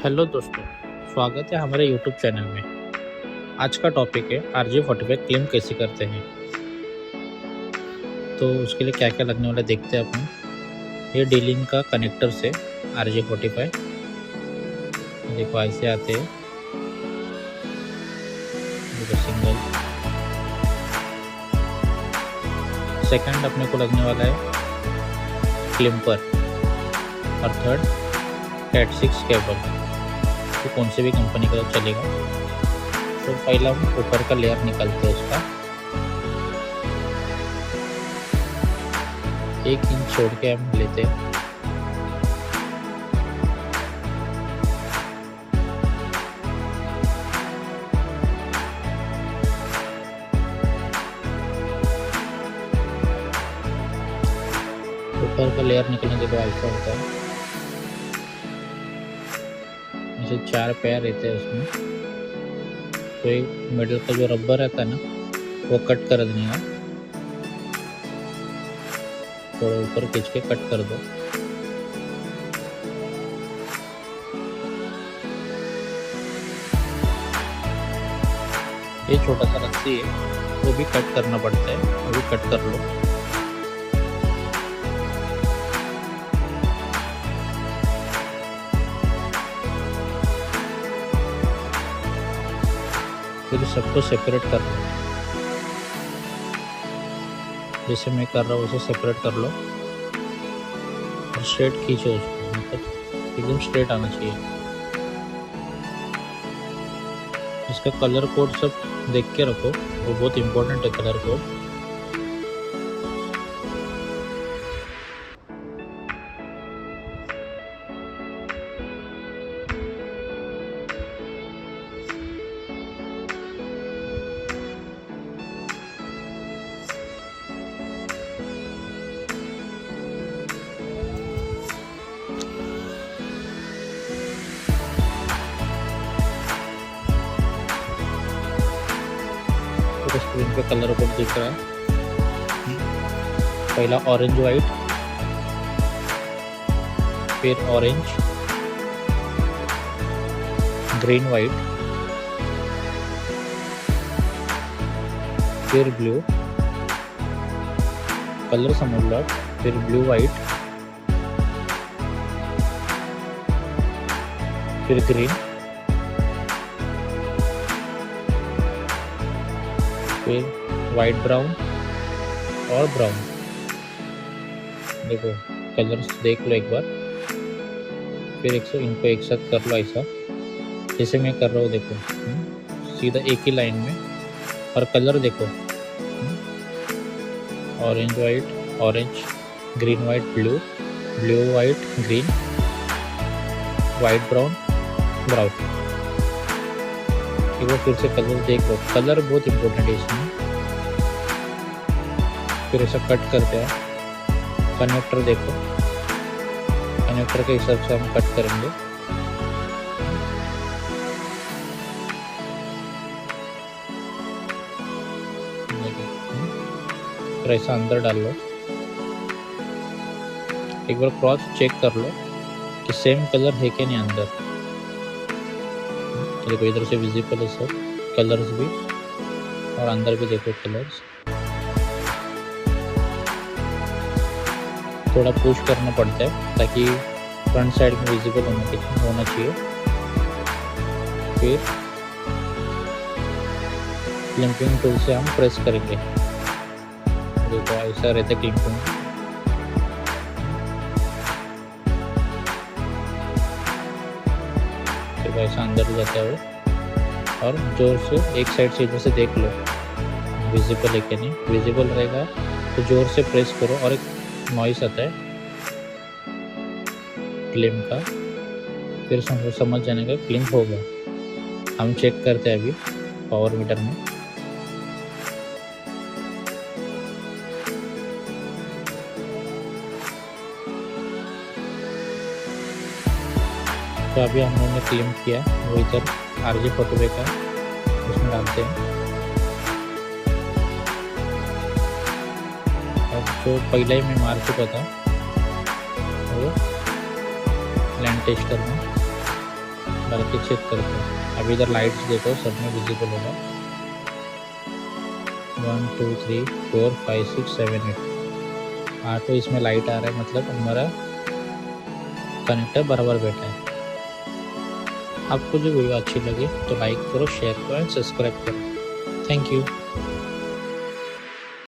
Hello दोस्तों, स्वागत है हमारे यूट्यूब चैनल में। आज का टॉपिक है RJ45 क्लेम कैसे करते हैं। तो उसके लिए क्या क्या लगने वाला देखते हैं अपन। ये D-Link का कनेक्टर से RJ45 देखो ऐसे आते हैं। देखो सिंगल। सेकंड अपने को लगने वाला है क्लिम्पर और थर्ड Cat 6 केबल। तो कौन से भी कंपनी का चलेगा। तो पहला हम ऊपर का लेयर निकालते हैं उसका 1 इंच छोड़ के हम लेते हैं। ऊपर का लेयर निकलने के बाद ऐसा होता है। ऐसे 4 पैर रहते हैं उसमें। तो एक मिडल का जो रबर रहता है ना वो कट कर देने का। थोड़ा ऊपर खींच के कट कर दो। ये छोटा सा रस्सी है वो भी कट करना पड़ता है, वो भी कट कर लो। फिर सबको सेपरेट कर लो, जैसे मैं कर रहा हूँ वैसे सेपरेट कर लो और स्ट्रेट खींचो उसको, मतलब एकदम स्ट्रेट आना चाहिए। इसका कलर कोड सब देख के रखो, वो बहुत इम्पोर्टेंट है कलर कोड। स्क्रीन पे कलर कोड दिख रहा है। पहला ऑरेंज वाइट, फिर ऑरेंज, ग्रीन वाइट, फिर ब्लू, कलर समझ लो, फिर ब्लू वाइट, फिर ग्रीन, फिर वाइट ब्राउन और ब्राउन। देखो कलर्स देख लो एक बार, फिर इनको एक साथ कर लो ऐसा जैसे मैं कर रहा हूँ। देखो सीधा एक ही लाइन में। और कलर देखो orange white, orange, green white, blue, blue white, green, white brown, brown. एक बार फिर से कलर देख लो, कलर बहुत इम्पोर्टेंट है इसमें। फिर ऐसा कट करते हैं। कनेक्टर देखो, कनेक्टर के हिसाब से हम कट करेंगे। फिर ऐसा अंदर डाल लो। एक बार क्रॉस चेक कर लो कि सेम कलर है कि नहीं अंदर। तो देखो इधर से विजिबल है सब कलर्स भी, और अंदर भी देखो कलर्स। थोड़ा पुश करना पड़ता है ताकि फ्रंट साइड में विजिबल होना चाहिए। फिर क्लिपिंग टूल से हम प्रेस करेंगे। देखो ऐसा रहता है क्लिपिंग। तो ऐसा अंदर जाता है वो। और जोर से एक साइड से इधर से देख लो विजिबल है कि नहीं। विजिबल रहेगा तो जोर से प्रेस करो और एक नॉइस आता है क्लिम का। फिर समझ जाने का क्लिम होगा। हम चेक करते हैं अभी पावर मीटर में। तो अभी हम लोगों ने क्लेम किया, वो इधर RJ45 का उसमें डालते हैं। और जो पहले ही मैं मार चुका था वो लैंड टेस्टर में करके चेक करते हैं। अभी इधर लाइट्स देखो, सब में विजिबल होगा। 1 2 3 4 5 6 7 8 आठों इसमें लाइट आ रहा है, मतलब हमारा कनेक्टर बराबर बैठा है। आपको जो वीडियो अच्छी लगे तो लाइक करो, शेयर करो एंड सब्सक्राइब करो। Thank you.